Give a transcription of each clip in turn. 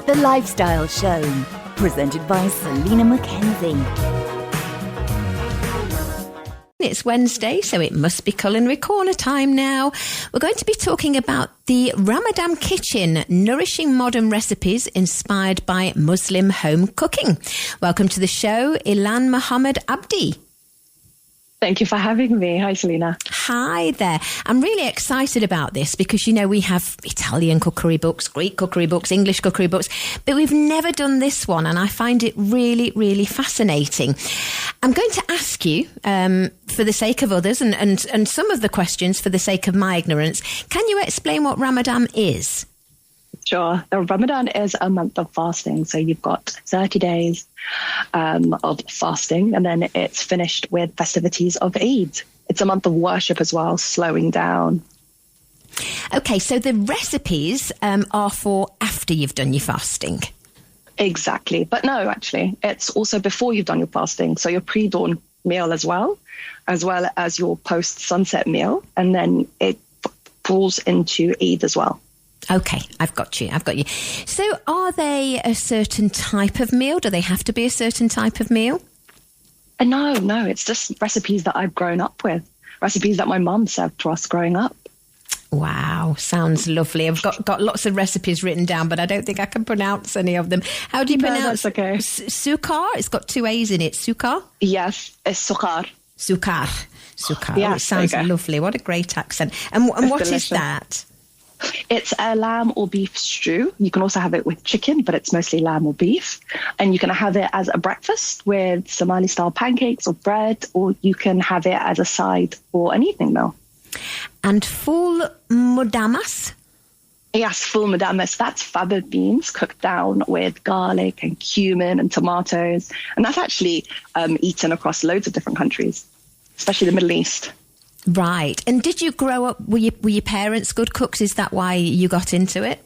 The Lifestyle Show, presented by Selena Mackenzie. It's Wednesday, so it must be culinary corner time now. We're going to be talking about the Ramadan Kitchen, nourishing modern recipes inspired by Muslim home cooking. Welcome to the show, Ilhan Mohamed Abdi. Thank you for having me. Hi, Selena. Hi there. I'm really excited about this because, you know, we have Italian cookery books, Greek cookery books, English cookery books, but we've never done this one, and I find it really, really fascinating. I'm going to ask you, for the sake of others and some of the questions for the sake of my ignorance, can you explain what Ramadan is? Sure. The Ramadan is a month of fasting. So you've got 30 days of fasting, and then it's finished with festivities of Eid. It's a month of worship as well, slowing down. Okay, so the recipes are for after you've done your fasting. Exactly. But no, actually, it's also before you've done your fasting. So your pre-dawn meal as well as your post-sunset meal. And then it falls into Eid as well. Okay, I've got you. So are they a certain type of meal? Do they have to be a certain type of meal? No, it's just recipes that I've grown up with, recipes that my mum served to us growing up. Wow, sounds lovely. I've got lots of recipes written down, but I don't think I can pronounce any of them. How do you pronounce it? Okay. Sukar? It's got two A's in it. Sukar? Yes, it's sukar. Sukar. Yeah, it sounds lovely. What a great accent. And what delicious. Is that? It's a lamb or beef stew. You can also have it with chicken, but it's mostly lamb or beef. And you can have it as a breakfast with Somali-style pancakes or bread, or you can have it as a side for an evening meal. And full mudamas? Yes, full mudamas. That's fava beans cooked down with garlic and cumin and tomatoes. And that's actually eaten across loads of different countries, especially the Middle East. Right. And did you grow up, were your parents good cooks? Is that why you got into it?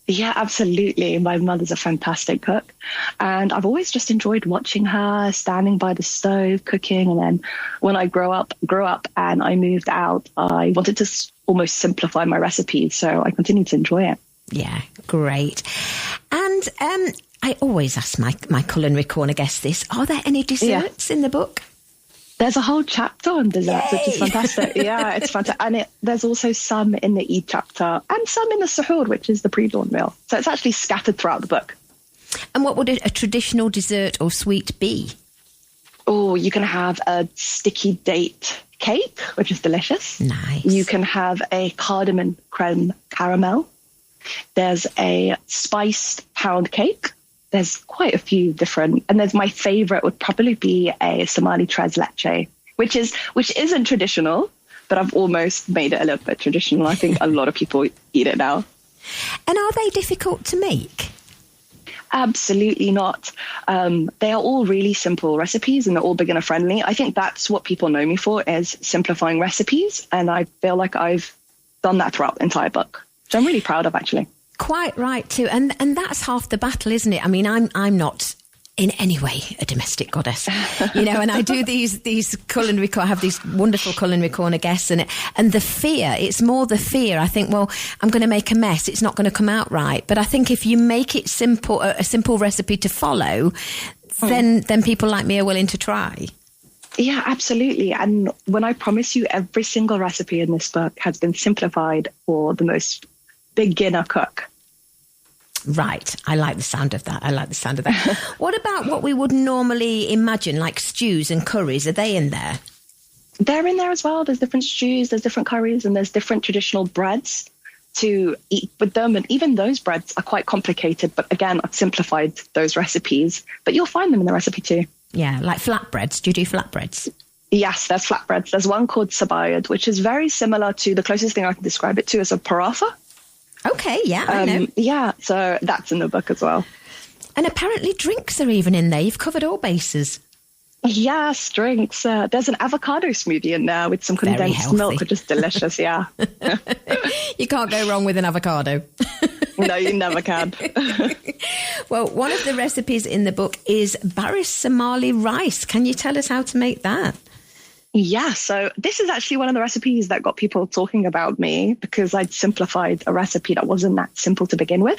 Yeah, absolutely. My mother's a fantastic cook. And I've always just enjoyed watching her standing by the stove cooking. And then when I grew up and I moved out, I wanted to almost simplify my recipes. So I continued to enjoy it. Yeah, great. And I always ask my culinary corner guests this. Are there any desserts in the book? There's a whole chapter on desserts, Yay! which is fantastic. Yeah, it's fantastic. And there's also some in the Eid chapter and some in the suhoor, which is the pre-dawn meal. So it's actually scattered throughout the book. And what would a traditional dessert or sweet be? Oh, you can have a sticky date cake, which is delicious. Nice. You can have a cardamom creme caramel. There's a spiced pound cake. There's quite a few different, and there's my favorite would probably be a Somali tres leche, which isn't traditional, but I've almost made it a little bit traditional. I think a lot of people eat it now. And are they difficult to make? Absolutely not. They are all really simple recipes and they're all beginner friendly. I think that's what people know me for, is simplifying recipes. And I feel like I've done that throughout the entire book, which I'm really proud of, actually. Quite right too, and that's half the battle, isn't it? I mean, I'm not in any way a domestic goddess, you know. And I do these culinary. I have these wonderful culinary corner guests, and the fear. It's more the fear. I think, well, I'm going to make a mess. It's not going to come out right. But I think if you make it simple, a simple recipe to follow, then people like me are willing to try. Yeah, absolutely. And when I promise you, every single recipe in this book has been simplified for the most beginner cook. Right. I like the sound of that. What about what we would normally imagine, like stews and curries? Are they in there? They're in there as well. There's different stews, there's different curries, and there's different traditional breads to eat with them. And even those breads are quite complicated. But again, I've simplified those recipes. But you'll find them in the recipe too. Yeah, like flatbreads. Do you do flatbreads? Yes, there's flatbreads. There's one called sabayad, which is very similar to, the closest thing I can describe it to is a paratha. Okay, yeah, I know. Yeah, so that's in the book as well. And apparently drinks are even in there. You've covered all bases. Yes, drinks. There's an avocado smoothie in there with some condensed milk, which is delicious, yeah. You can't go wrong with an avocado. No, you never can. Well, one of the recipes in the book is Baris Somali rice. Can you tell us how to make that? Yeah, so this is actually one of the recipes that got people talking about me because I'd simplified a recipe that wasn't that simple to begin with.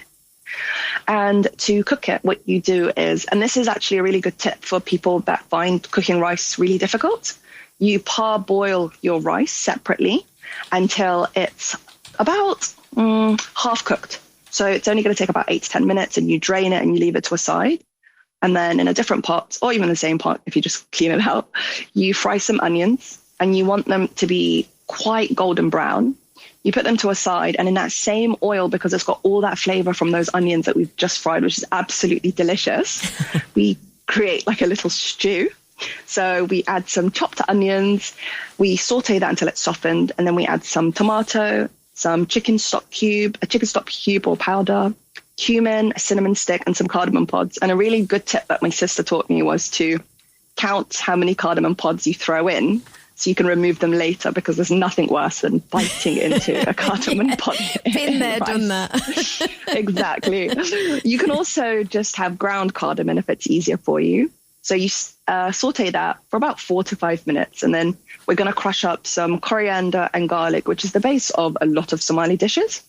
And to cook it, what you do is, and this is actually a really good tip for people that find cooking rice really difficult, you parboil your rice separately until it's about half cooked. So it's only going to take about 8 to 10 minutes, and you drain it and you leave it to a side. And then in a different pot, or even the same pot, if you just clean it out, you fry some onions, and you want them to be quite golden brown. You put them to a side, and in that same oil, because it's got all that flavor from those onions that we've just fried, which is absolutely delicious, we create like a little stew. So we add some chopped onions, we saute that until it's softened, and then we add some tomato, some chicken stock cube or powder, cumin, a cinnamon stick, and some cardamom pods. And a really good tip that my sister taught me was to count how many cardamom pods you throw in, so you can remove them later, because there's nothing worse than biting into a cardamom pod. Been there, done that. Exactly. You can also just have ground cardamom if it's easier for you. So you saute that for about 4 to 5 minutes, and then we're going to crush up some coriander and garlic, which is the base of a lot of Somali dishes.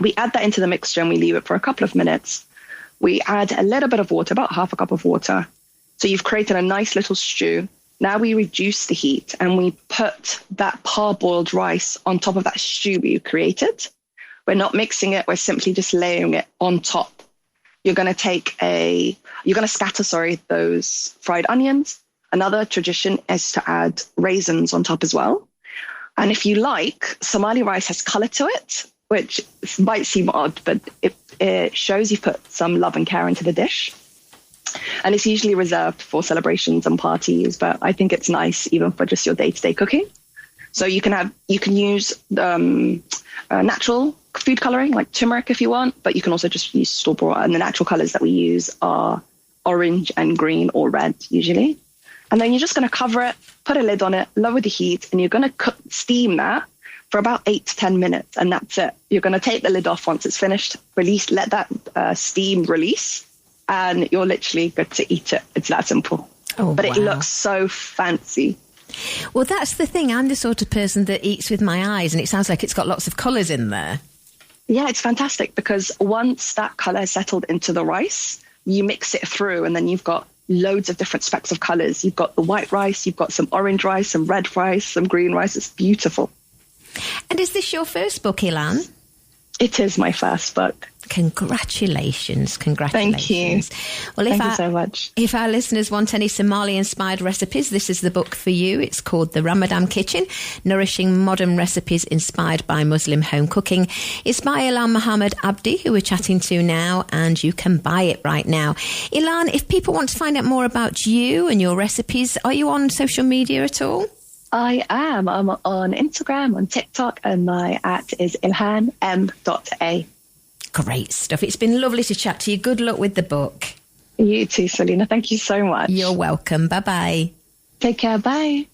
We add that into the mixture and we leave it for a couple of minutes. We add a little bit of water, about half a cup of water. So you've created a nice little stew. Now we reduce the heat and we put that parboiled rice on top of that stew you created. We're not mixing it. We're simply just layering it on top. You're going to scatter those fried onions. Another tradition is to add raisins on top as well. And if you like, Somali rice has color to it, which might seem odd, but it shows you've put some love and care into the dish. And it's usually reserved for celebrations and parties, but I think it's nice even for just your day-to-day cooking. So you can use natural food coloring like turmeric if you want, but you can also just use store-bought. And the natural colors that we use are orange and green or red usually. And then you're just going to cover it, put a lid on it, lower the heat, and you're going to steam that for about 8 to 10 minutes. And that's it. You're going to take the lid off once it's finished, let that steam release, and you're literally good to eat it. It's that simple. Oh, but wow. It looks so fancy. Well, that's the thing. I'm the sort of person that eats with my eyes, and it sounds like it's got lots of colours in there. Yeah, it's fantastic, because once that colour has settled into the rice, you mix it through, and then you've got loads of different specks of colours. You've got the white rice, you've got some orange rice, some red rice, some green rice. It's beautiful. And is this your first book, Ilhan? It is my first book. Congratulations. Thank you. Well, Thank you so much. If our listeners want any Somali-inspired recipes, this is the book for you. It's called The Ramadan Kitchen, Nourishing Modern Recipes Inspired by Muslim Home Cooking. It's by Ilhan Mohamed Abdi, who we're chatting to now, and you can buy it right now. Ilhan, if people want to find out more about you and your recipes, are you on social media at all? I am. I'm on Instagram, on TikTok, and my @ is ilhanm.a. Great stuff. It's been lovely to chat to you. Good luck with the book. You too, Selena. Thank you so much. You're welcome. Bye-bye. Take care. Bye.